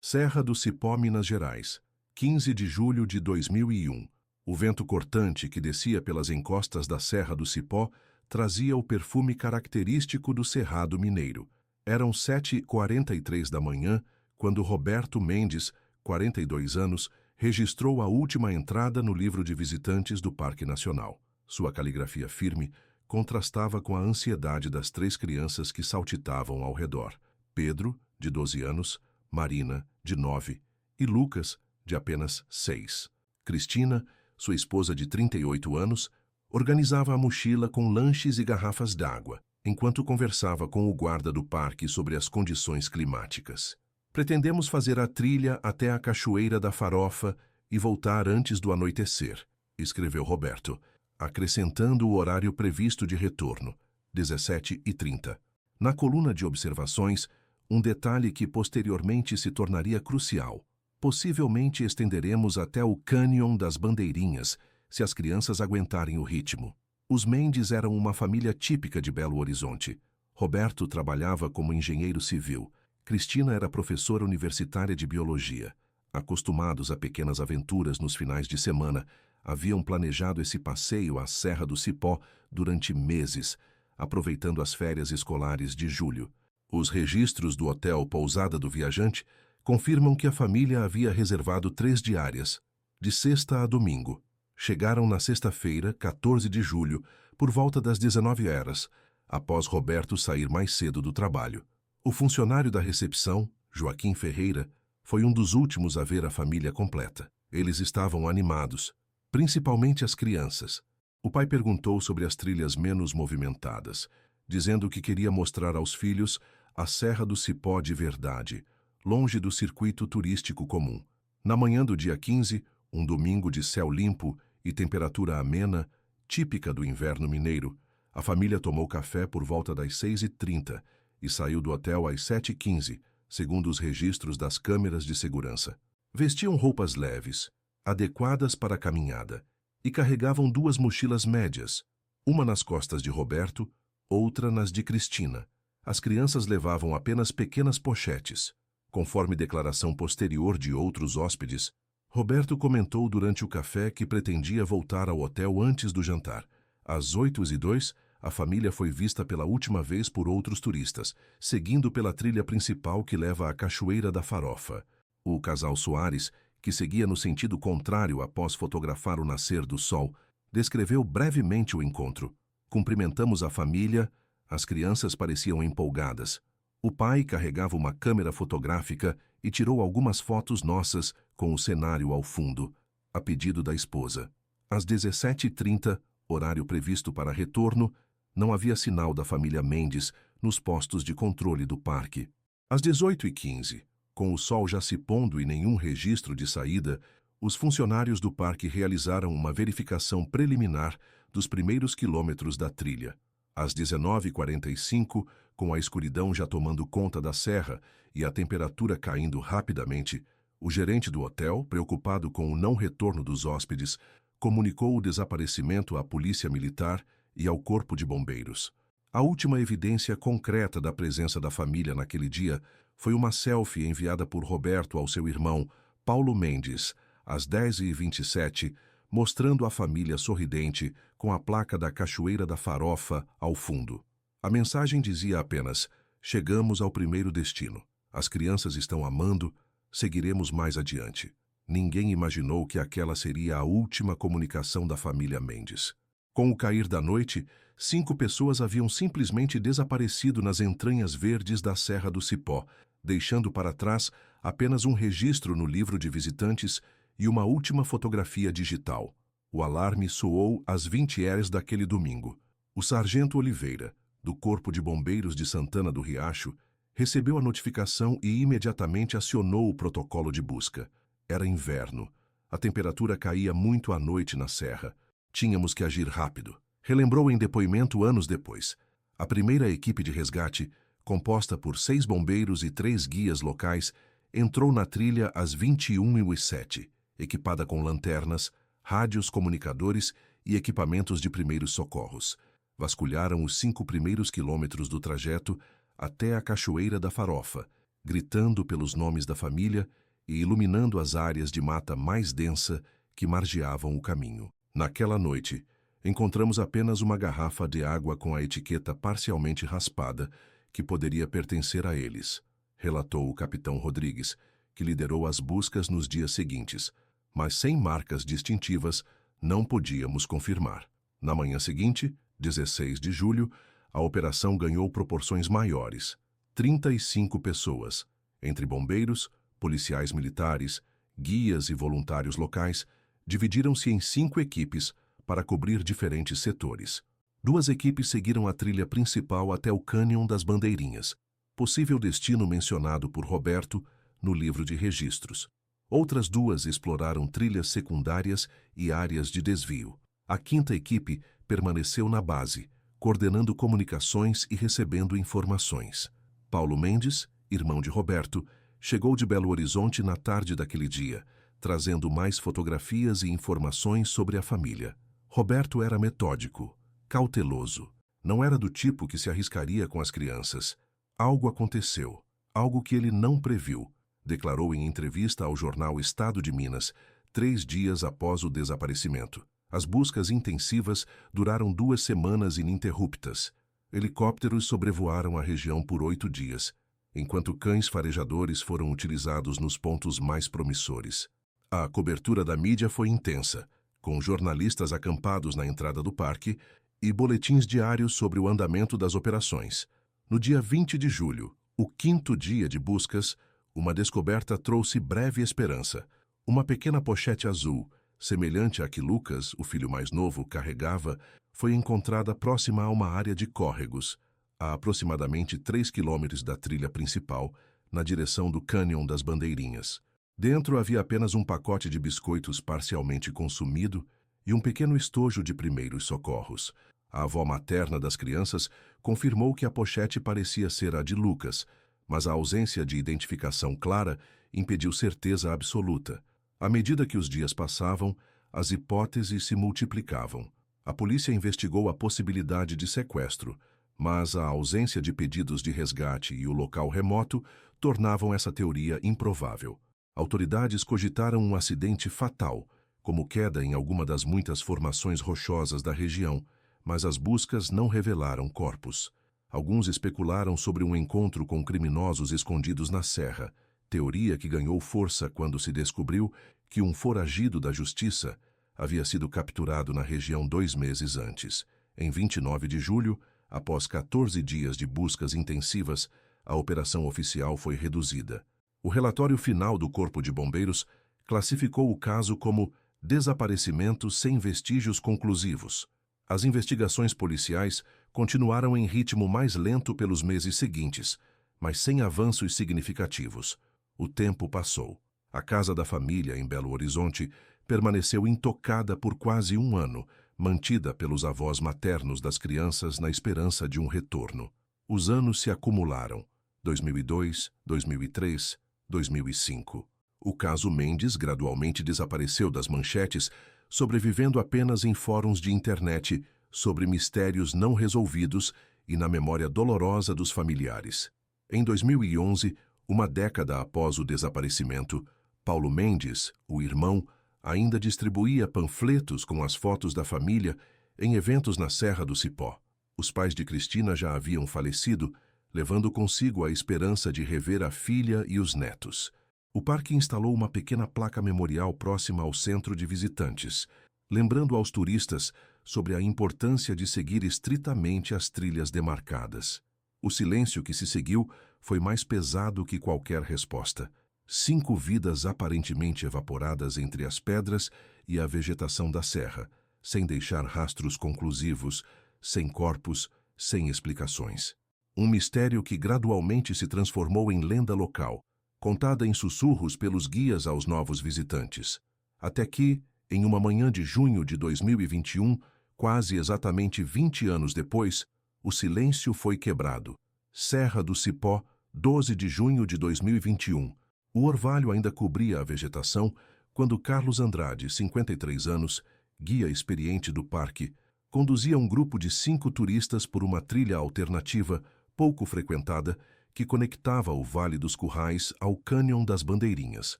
Serra do Cipó, Minas Gerais, 15 de julho de 2001. O vento cortante que descia pelas encostas da Serra do Cipó trazia o perfume característico do Cerrado mineiro. Eram 7h43 da manhã quando Roberto Mendes, 42 anos, registrou a última entrada no livro de visitantes do Parque Nacional. Sua caligrafia firme contrastava com a ansiedade das 3 crianças que saltitavam ao redor. Pedro, de 12 anos, Marina, de 9, e Lucas, de apenas 6. Cristina, sua esposa de 38 anos, organizava a mochila com lanches e garrafas d'água, enquanto conversava com o guarda do parque sobre as condições climáticas. Pretendemos fazer a trilha até a Cachoeira da Farofa e voltar antes do anoitecer, escreveu Roberto, acrescentando o horário previsto de retorno, 17h30. Na coluna de observações, um detalhe que posteriormente se tornaria crucial. Possivelmente estenderemos até o Cânion das Bandeirinhas, se as crianças aguentarem o ritmo. Os Mendes eram uma família típica de Belo Horizonte. Roberto trabalhava como engenheiro civil. Cristina era professora universitária de biologia. Acostumados a pequenas aventuras nos finais de semana, haviam planejado esse passeio à Serra do Cipó durante meses, aproveitando as férias escolares de julho. Os registros do Hotel Pousada do Viajante confirmam que a família havia reservado 3 diárias, de sexta a domingo. Chegaram na sexta-feira, 14 de julho, por volta das 19h, após Roberto sair mais cedo do trabalho. O funcionário da recepção, Joaquim Ferreira, foi um dos últimos a ver a família completa. Eles estavam animados, principalmente as crianças. O pai perguntou sobre as trilhas menos movimentadas, dizendo que queria mostrar aos filhos a Serra do Cipó de verdade, longe do circuito turístico comum. Na manhã do dia 15, um domingo de céu limpo e temperatura amena, típica do inverno mineiro, a família tomou café por volta das 6h30 e saiu do hotel às 7h15, segundo os registros das câmeras de segurança. Vestiam roupas leves, adequadas para a caminhada, e carregavam 2 mochilas médias, uma nas costas de Roberto, outra nas de Cristina. As crianças levavam apenas pequenas pochetes. Conforme declaração posterior de outros hóspedes, Roberto comentou durante o café que pretendia voltar ao hotel antes do jantar. Às 8h02, a família foi vista pela última vez por outros turistas, seguindo pela trilha principal que leva à Cachoeira da Farofa. O casal Soares, que seguia no sentido contrário após fotografar o nascer do sol, descreveu brevemente o encontro. Cumprimentamos a família, as crianças pareciam empolgadas. O pai carregava uma câmera fotográfica e tirou algumas fotos nossas com o cenário ao fundo, a pedido da esposa. Às 17h30, horário previsto para retorno, não havia sinal da família Mendes nos postos de controle do parque. Às 18h15, com o sol já se pondo e nenhum registro de saída, os funcionários do parque realizaram uma verificação preliminar dos primeiros quilômetros da trilha. Às 19h45, com a escuridão já tomando conta da serra e a temperatura caindo rapidamente, o gerente do hotel, preocupado com o não retorno dos hóspedes, comunicou o desaparecimento à Polícia Militar e ao Corpo de Bombeiros. A última evidência concreta da presença da família naquele dia foi uma selfie enviada por Roberto ao seu irmão, Paulo Mendes, às 10h27, mostrando a família sorridente com a placa da Cachoeira da Farofa ao fundo. A mensagem dizia apenas: chegamos ao primeiro destino. As crianças estão amando, seguiremos mais adiante. Ninguém imaginou que aquela seria a última comunicação da família Mendes. Com o cair da noite, 5 pessoas haviam simplesmente desaparecido nas entranhas verdes da Serra do Cipó, deixando para trás apenas um registro no livro de visitantes e uma última fotografia digital. O alarme soou às 20h daquele domingo. O sargento Oliveira, do Corpo de Bombeiros de Santana do Riacho, recebeu a notificação e imediatamente acionou o protocolo de busca. Era inverno. A temperatura caía muito à noite na serra. Tínhamos que agir rápido. Relembrou em depoimento anos depois. A primeira equipe de resgate, composta por 6 bombeiros e 3 guias locais, entrou na trilha às 21h07, equipada com lanternas, rádios comunicadores e equipamentos de primeiros socorros. Vasculharam os 5 primeiros quilômetros do trajeto até a Cachoeira da Farofa, gritando pelos nomes da família e iluminando as áreas de mata mais densa que margeavam o caminho. Naquela noite, encontramos apenas uma garrafa de água com a etiqueta parcialmente raspada que poderia pertencer a eles, relatou o capitão Rodrigues, que liderou as buscas nos dias seguintes, mas sem marcas distintivas não podíamos confirmar. Na manhã seguinte, 16 de julho, a operação ganhou proporções maiores. 35 pessoas, entre bombeiros, policiais militares, guias e voluntários locais, dividiram-se em 5 equipes para cobrir diferentes setores. 2 equipes seguiram a trilha principal até o Cânion das Bandeirinhas, possível destino mencionado por Roberto no livro de registros. Outras 2 exploraram trilhas secundárias e áreas de desvio. A 5ª equipe permaneceu na base, coordenando comunicações e recebendo informações. Paulo Mendes, irmão de Roberto, chegou de Belo Horizonte na tarde daquele dia, trazendo mais fotografias e informações sobre a família. Roberto era metódico, cauteloso. Não era do tipo que se arriscaria com as crianças. Algo aconteceu, algo que ele não previu, declarou em entrevista ao jornal Estado de Minas, 3 dias após o desaparecimento. As buscas intensivas duraram 2 semanas ininterruptas. Helicópteros sobrevoaram a região por 8 dias, enquanto cães farejadores foram utilizados nos pontos mais promissores. A cobertura da mídia foi intensa, com jornalistas acampados na entrada do parque e boletins diários sobre o andamento das operações. No dia 20 de julho, o 5º dia de buscas, uma descoberta trouxe breve esperança. Uma pequena pochete azul, semelhante à que Lucas, o filho mais novo, carregava, foi encontrada próxima a uma área de córregos, a aproximadamente 3 quilômetros da trilha principal, na direção do Cânion das Bandeirinhas. Dentro havia apenas um pacote de biscoitos parcialmente consumido e um pequeno estojo de primeiros socorros. A avó materna das crianças confirmou que a pochete parecia ser a de Lucas, mas a ausência de identificação clara impediu certeza absoluta. À medida que os dias passavam, as hipóteses se multiplicavam. A polícia investigou a possibilidade de sequestro, mas a ausência de pedidos de resgate e o local remoto tornavam essa teoria improvável. Autoridades cogitaram um acidente fatal, como queda em alguma das muitas formações rochosas da região, mas as buscas não revelaram corpos. Alguns especularam sobre um encontro com criminosos escondidos na serra, teoria que ganhou força quando se descobriu que um foragido da justiça havia sido capturado na região 2 meses antes. Em 29 de julho, após 14 dias de buscas intensivas, a operação oficial foi reduzida. O relatório final do Corpo de Bombeiros classificou o caso como desaparecimento sem vestígios conclusivos. As investigações policiais continuaram em ritmo mais lento pelos meses seguintes, mas sem avanços significativos. O tempo passou. A casa da família, em Belo Horizonte, permaneceu intocada por quase 1 ano, mantida pelos avós maternos das crianças na esperança de um retorno. Os anos se acumularam. 2002, 2003, 2005. O caso Mendes gradualmente desapareceu das manchetes, sobrevivendo apenas em fóruns de internet sobre mistérios não resolvidos e na memória dolorosa dos familiares. Em 2011, uma década após o desaparecimento, Paulo Mendes, o irmão, ainda distribuía panfletos com as fotos da família em eventos na Serra do Cipó. Os pais de Cristina já haviam falecido, levando consigo a esperança de rever a filha e os netos. O parque instalou uma pequena placa memorial próxima ao centro de visitantes, lembrando aos turistas sobre a importância de seguir estritamente as trilhas demarcadas. O silêncio que se seguiu foi mais pesado que qualquer resposta. 5 vidas aparentemente evaporadas entre as pedras e a vegetação da serra, sem deixar rastros conclusivos, sem corpos, sem explicações. Um mistério que gradualmente se transformou em lenda local, contada em sussurros pelos guias aos novos visitantes. Até que, em uma manhã de junho de 2021, quase exatamente 20 anos depois, o silêncio foi quebrado. Serra do Cipó, 12 de junho de 2021. O orvalho ainda cobria a vegetação quando Carlos Andrade, 53 anos, guia experiente do parque, conduzia um grupo de 5 turistas por uma trilha alternativa, pouco frequentada, que conectava o Vale dos Currais ao Cânion das Bandeirinhas.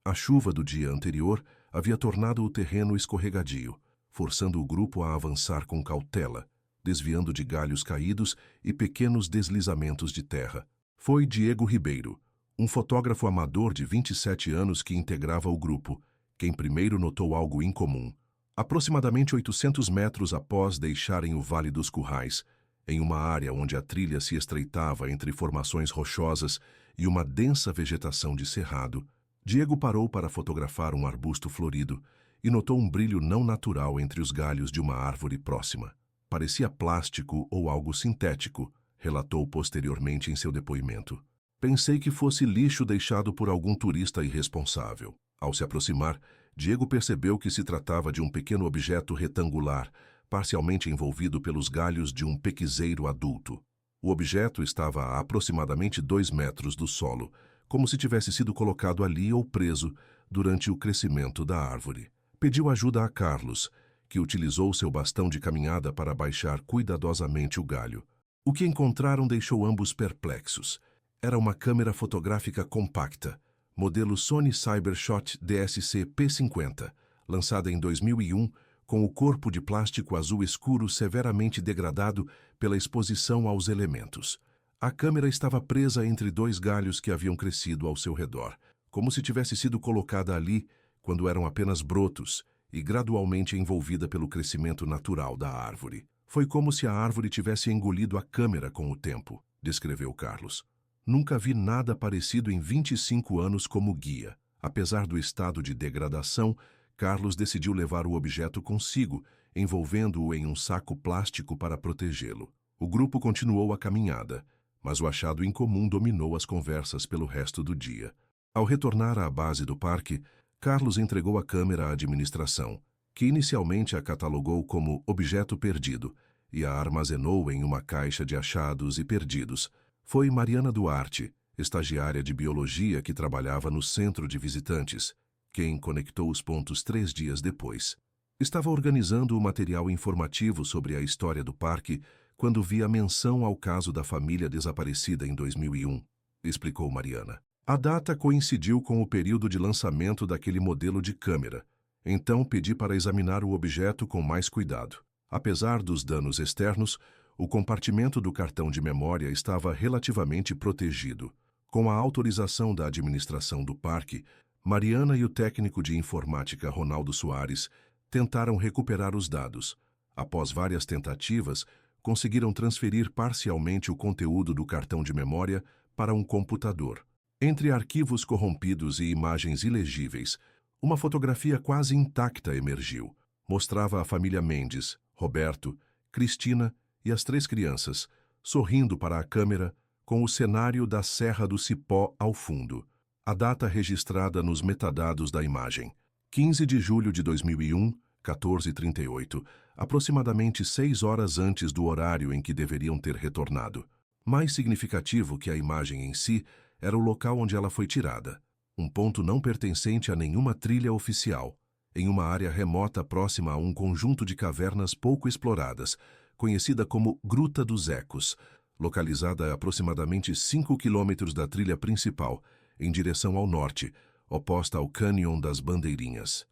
A chuva do dia anterior havia tornado o terreno escorregadio, forçando o grupo a avançar com cautela, desviando de galhos caídos e pequenos deslizamentos de terra. Foi Diego Ribeiro, um fotógrafo amador de 27 anos que integrava o grupo, quem primeiro notou algo incomum. Aproximadamente 800 metros após deixarem o Vale dos Currais, em uma área onde a trilha se estreitava entre formações rochosas e uma densa vegetação de cerrado, Diego parou para fotografar um arbusto florido e notou um brilho não natural entre os galhos de uma árvore próxima. Parecia plástico ou algo sintético, relatou posteriormente em seu depoimento. Pensei que fosse lixo deixado por algum turista irresponsável. Ao se aproximar, Diego percebeu que se tratava de um pequeno objeto retangular, parcialmente envolvido pelos galhos de um pequizeiro adulto. O objeto estava a aproximadamente 2 metros do solo, como se tivesse sido colocado ali ou preso durante o crescimento da árvore. Pediu ajuda a Carlos, que utilizou seu bastão de caminhada para baixar cuidadosamente o galho. O que encontraram deixou ambos perplexos. Era uma câmera fotográfica compacta, modelo Sony Cybershot DSC P50, lançada em 2001, com o corpo de plástico azul escuro severamente degradado pela exposição aos elementos. A câmera estava presa entre 2 galhos que haviam crescido ao seu redor, como se tivesse sido colocada ali quando eram apenas brotos e gradualmente envolvida pelo crescimento natural da árvore. Foi como se a árvore tivesse engolido a câmera com o tempo, descreveu Carlos. Nunca vi nada parecido em 25 anos como guia. Apesar do estado de degradação, Carlos decidiu levar o objeto consigo, envolvendo-o em um saco plástico para protegê-lo. O grupo continuou a caminhada, mas o achado incomum dominou as conversas pelo resto do dia. Ao retornar à base do parque, Carlos entregou a câmera à administração, que inicialmente a catalogou como objeto perdido e a armazenou em uma caixa de achados e perdidos. Foi Mariana Duarte, estagiária de biologia que trabalhava no centro de visitantes, quem conectou os pontos 3 dias depois. Estava organizando o material informativo sobre a história do parque quando vi a menção ao caso da família desaparecida em 2001, explicou Mariana. A data coincidiu com o período de lançamento daquele modelo de câmera, então pedi para examinar o objeto com mais cuidado. Apesar dos danos externos, o compartimento do cartão de memória estava relativamente protegido. Com a autorização da administração do parque, Mariana e o técnico de informática Ronaldo Soares tentaram recuperar os dados. Após várias tentativas, conseguiram transferir parcialmente o conteúdo do cartão de memória para um computador. Entre arquivos corrompidos e imagens ilegíveis, uma fotografia quase intacta emergiu. Mostrava a família Mendes, Roberto, Cristina e as 3 crianças, sorrindo para a câmera, com o cenário da Serra do Cipó ao fundo. A data registrada nos metadados da imagem: 15 de julho de 2001, 14h38, aproximadamente 6 horas antes do horário em que deveriam ter retornado. Mais significativo que a imagem em si era o local onde ela foi tirada, um ponto não pertencente a nenhuma trilha oficial, em uma área remota próxima a um conjunto de cavernas pouco exploradas, conhecida como Gruta dos Ecos, localizada a aproximadamente 5 quilômetros da trilha principal, em direção ao norte, oposta ao Cânion das Bandeirinhas.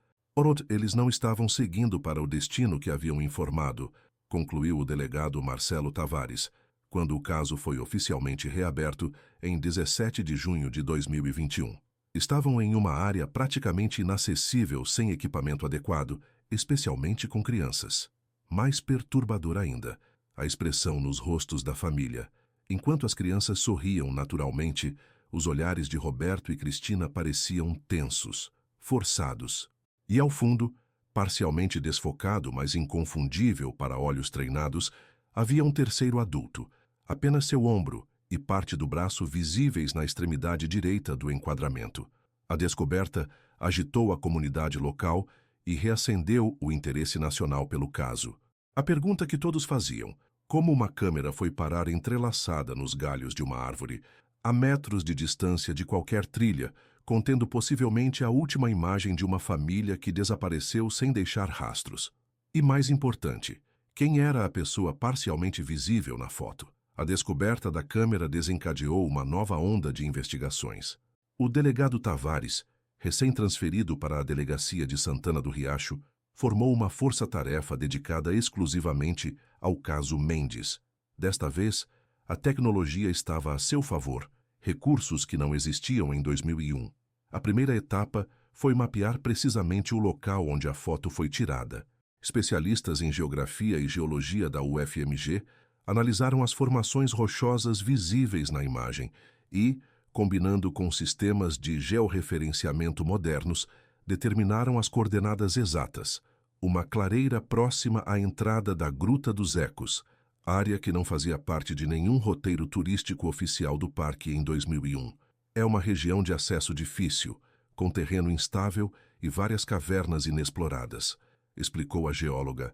Eles não estavam seguindo para o destino que haviam informado, concluiu o delegado Marcelo Tavares, quando o caso foi oficialmente reaberto em 17 de junho de 2021. Estavam em uma área praticamente inacessível sem equipamento adequado, especialmente com crianças. Mais perturbador ainda, a expressão nos rostos da família. Enquanto as crianças sorriam naturalmente, os olhares de Roberto e Cristina pareciam tensos, forçados. E ao fundo, parcialmente desfocado, mas inconfundível para olhos treinados, havia um terceiro adulto, apenas seu ombro e parte do braço visíveis na extremidade direita do enquadramento. A descoberta agitou a comunidade local e reacendeu o interesse nacional pelo caso. A pergunta que todos faziam: como uma câmera foi parar entrelaçada nos galhos de uma árvore, a metros de distância de qualquer trilha, contendo possivelmente a última imagem de uma família que desapareceu sem deixar rastros? E mais importante, quem era a pessoa parcialmente visível na foto? A descoberta da câmera desencadeou uma nova onda de investigações. O delegado Tavares, recém-transferido para a delegacia de Santana do Riacho, formou uma força-tarefa dedicada exclusivamente ao caso Mendes. Desta vez, a tecnologia estava a seu favor, recursos que não existiam em 2001. A primeira etapa foi mapear precisamente o local onde a foto foi tirada. Especialistas em geografia e geologia da UFMG analisaram as formações rochosas visíveis na imagem e, combinando com sistemas de georreferenciamento modernos, determinaram as coordenadas exatas, uma clareira próxima à entrada da Gruta dos Ecos, área que não fazia parte de nenhum roteiro turístico oficial do parque em 2001. É uma região de acesso difícil, com terreno instável e várias cavernas inexploradas, explicou a geóloga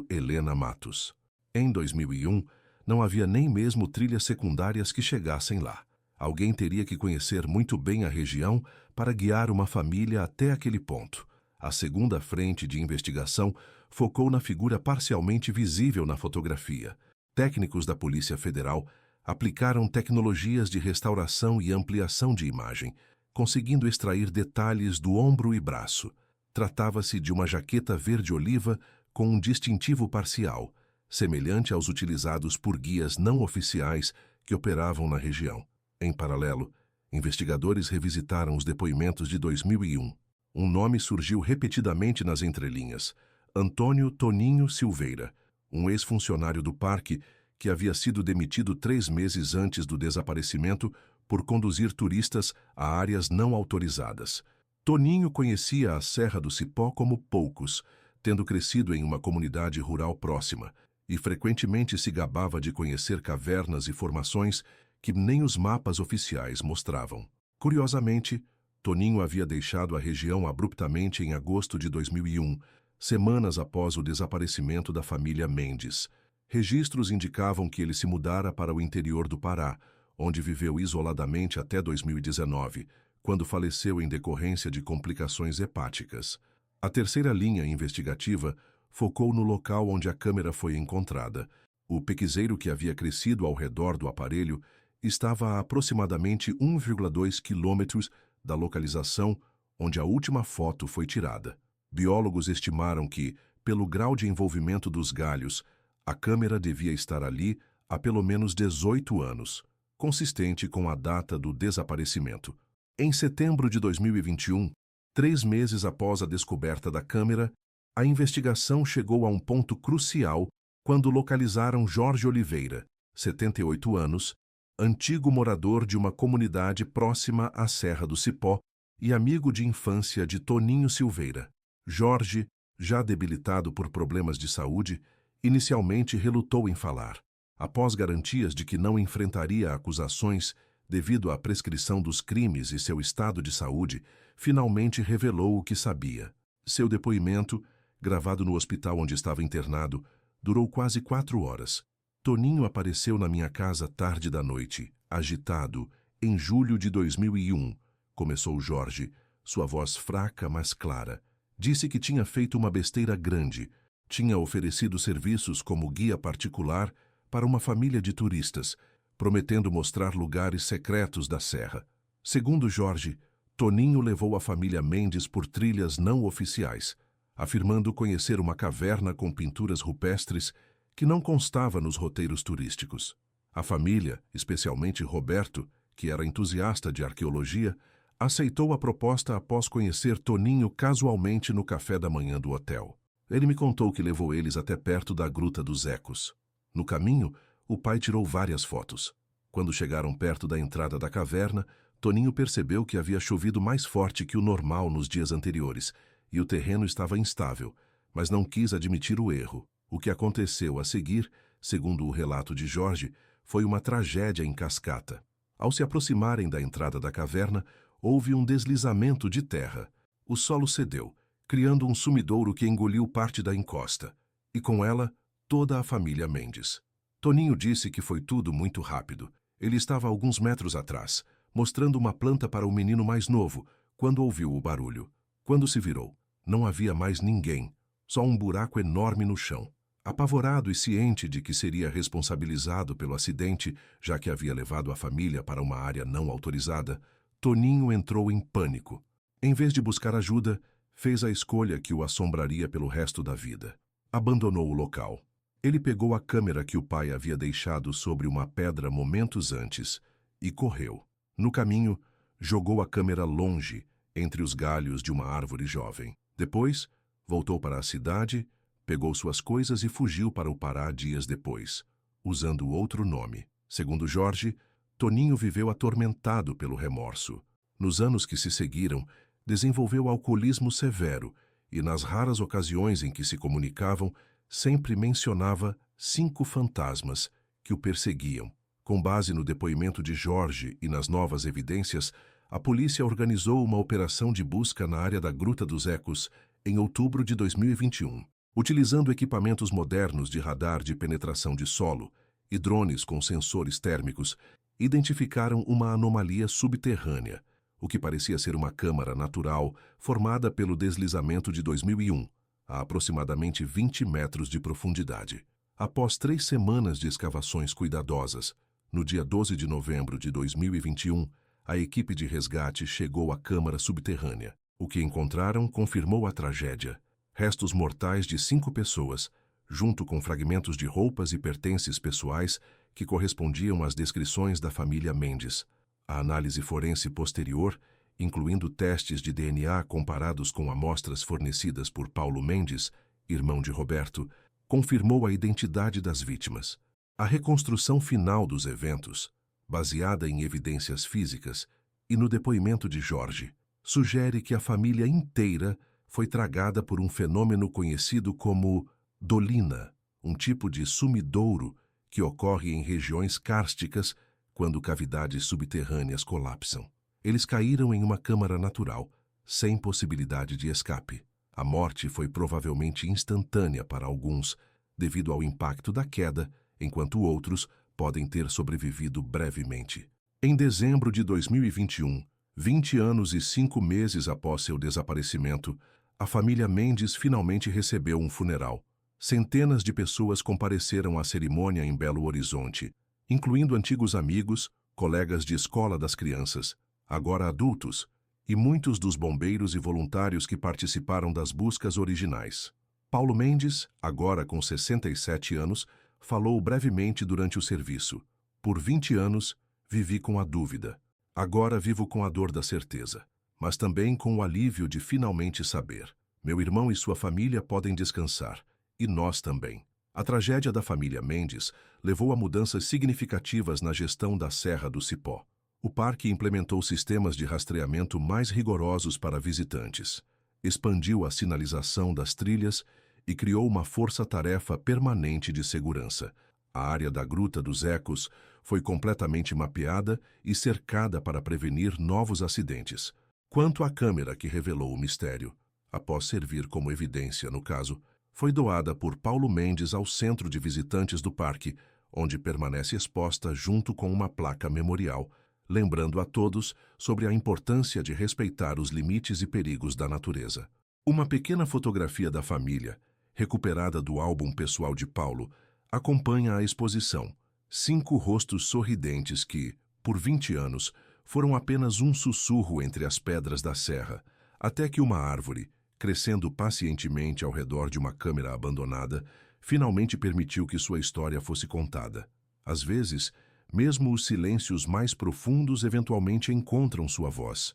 Helena Matos. Em 2001, não havia nem mesmo trilhas secundárias que chegassem lá. Alguém teria que conhecer muito bem a região para guiar uma família até aquele ponto. A segunda frente de investigação focou na figura parcialmente visível na fotografia. Técnicos da Polícia Federal aplicaram tecnologias de restauração e ampliação de imagem, conseguindo extrair detalhes do ombro e braço. Tratava-se de uma jaqueta verde-oliva com um distintivo parcial, semelhante aos utilizados por guias não oficiais que operavam na região. Em paralelo, investigadores revisitaram os depoimentos de 2001. Um nome surgiu repetidamente nas entrelinhas: Antônio Toninho Silveira, um ex-funcionário do parque que havia sido demitido 3 meses antes do desaparecimento por conduzir turistas a áreas não autorizadas. Toninho conhecia a Serra do Cipó como poucos, tendo crescido em uma comunidade rural próxima, e frequentemente se gabava de conhecer cavernas e formações que nem os mapas oficiais mostravam. Curiosamente, Toninho havia deixado a região abruptamente em agosto de 2001, semanas após o desaparecimento da família Mendes. Registros indicavam que ele se mudara para o interior do Pará, onde viveu isoladamente até 2019, quando faleceu em decorrência de complicações hepáticas. A terceira linha investigativa focou no local onde a câmera foi encontrada. O pequiseiro que havia crescido ao redor do aparelho estava a aproximadamente 1,2 quilômetros da localização onde a última foto foi tirada. Biólogos estimaram que, pelo grau de envolvimento dos galhos, a câmera devia estar ali há pelo menos 18 anos, consistente com a data do desaparecimento. Em setembro de 2021, 3 meses após a descoberta da câmera, a investigação chegou a um ponto crucial quando localizaram Jorge Oliveira, 78 anos, antigo morador de uma comunidade próxima à Serra do Cipó e amigo de infância de Toninho Silveira. Jorge, já debilitado por problemas de saúde, inicialmente relutou em falar. Após garantias de que não enfrentaria acusações devido à prescrição dos crimes e seu estado de saúde, finalmente revelou o que sabia. Seu depoimento, gravado no hospital onde estava internado, durou quase 4 horas. Toninho apareceu na minha casa tarde da noite, agitado, em julho de 2001, começou Jorge, sua voz fraca, mas clara. Disse que tinha feito uma besteira grande. Tinha oferecido serviços como guia particular para uma família de turistas, prometendo mostrar lugares secretos da serra. Segundo Jorge, Toninho levou a família Mendes por trilhas não oficiais, afirmando conhecer uma caverna com pinturas rupestres que não constava nos roteiros turísticos. A família, especialmente Roberto, que era entusiasta de arqueologia, aceitou a proposta após conhecer Toninho casualmente no café da manhã do hotel. Ele me contou que levou eles até perto da Gruta dos Ecos. No caminho, o pai tirou várias fotos. Quando chegaram perto da entrada da caverna, Toninho percebeu que havia chovido mais forte que o normal nos dias anteriores, e o terreno estava instável, mas não quis admitir o erro. O que aconteceu a seguir, segundo o relato de Jorge, foi uma tragédia em cascata. Ao se aproximarem da entrada da caverna, houve um deslizamento de terra. O solo cedeu, criando um sumidouro que engoliu parte da encosta, e com ela, toda a família Mendes. Toninho disse que foi tudo muito rápido. Ele estava a alguns metros atrás, mostrando uma planta para o menino mais novo, quando ouviu o barulho. Quando se virou, não havia mais ninguém, só um buraco enorme no chão. Apavorado e ciente de que seria responsabilizado pelo acidente, já que havia levado a família para uma área não autorizada, Toninho entrou em pânico. Em vez de buscar ajuda, fez a escolha que o assombraria pelo resto da vida. Abandonou o local. Ele pegou a câmera que o pai havia deixado sobre uma pedra momentos antes e correu. No caminho, jogou a câmera longe, entre os galhos de uma árvore jovem. Depois, voltou para a cidade, pegou suas coisas e fugiu para o Pará dias depois, usando outro nome. Segundo Jorge, Toninho viveu atormentado pelo remorso. Nos anos que se seguiram, desenvolveu alcoolismo severo e, nas raras ocasiões em que se comunicavam, sempre mencionava 5 fantasmas que o perseguiam. Com base no depoimento de Jorge e nas novas evidências, a polícia organizou uma operação de busca na área da Gruta dos Ecos em outubro de 2021. Utilizando equipamentos modernos de radar de penetração de solo e drones com sensores térmicos, identificaram uma anomalia subterrânea, o que parecia ser uma câmara natural formada pelo deslizamento de 2001, a aproximadamente 20 metros de profundidade. Após 3 semanas de escavações cuidadosas, no dia 12 de novembro de 2021, a equipe de resgate chegou à câmara subterrânea. O que encontraram confirmou a tragédia. Restos mortais de 5 pessoas, junto com fragmentos de roupas e pertences pessoais que correspondiam às descrições da família Mendes. A análise forense posterior, incluindo testes de DNA comparados com amostras fornecidas por Paulo Mendes, irmão de Roberto, confirmou a identidade das vítimas. A reconstrução final dos eventos, baseada em evidências físicas e no depoimento de Jorge, sugere que a família inteira foi tragada por um fenômeno conhecido como dolina, um tipo de sumidouro que ocorre em regiões kársticas quando cavidades subterrâneas colapsam. Eles caíram em uma câmara natural, sem possibilidade de escape. A morte foi provavelmente instantânea para alguns, devido ao impacto da queda, enquanto outros podem ter sobrevivido brevemente. Em dezembro de 2021, 20 anos e 5 meses após seu desaparecimento, a família Mendes finalmente recebeu um funeral. Centenas de pessoas compareceram à cerimônia em Belo Horizonte, incluindo antigos amigos, colegas de escola das crianças, agora adultos, e muitos dos bombeiros e voluntários que participaram das buscas originais. Paulo Mendes, agora com 67 anos, falou brevemente durante o serviço. Por 20 anos, vivi com a dúvida. Agora vivo com a dor da certeza, mas também com o alívio de finalmente saber. Meu irmão e sua família podem descansar, e nós também. A tragédia da família Mendes levou a mudanças significativas na gestão da Serra do Cipó. O parque implementou sistemas de rastreamento mais rigorosos para visitantes, expandiu a sinalização das trilhas e criou uma força-tarefa permanente de segurança. A área da Gruta dos Ecos foi completamente mapeada e cercada para prevenir novos acidentes. Quanto à câmera que revelou o mistério, após servir como evidência no caso, foi doada por Paulo Mendes ao Centro de Visitantes do Parque, onde permanece exposta junto com uma placa memorial, lembrando a todos sobre a importância de respeitar os limites e perigos da natureza. Uma pequena fotografia da família, recuperada do álbum pessoal de Paulo, acompanha a exposição. 5 rostos sorridentes que, por 20 anos, foram apenas um sussurro entre as pedras da serra, até que uma árvore, crescendo pacientemente ao redor de uma câmara abandonada, finalmente permitiu que sua história fosse contada. Às vezes, mesmo os silêncios mais profundos eventualmente encontram sua voz.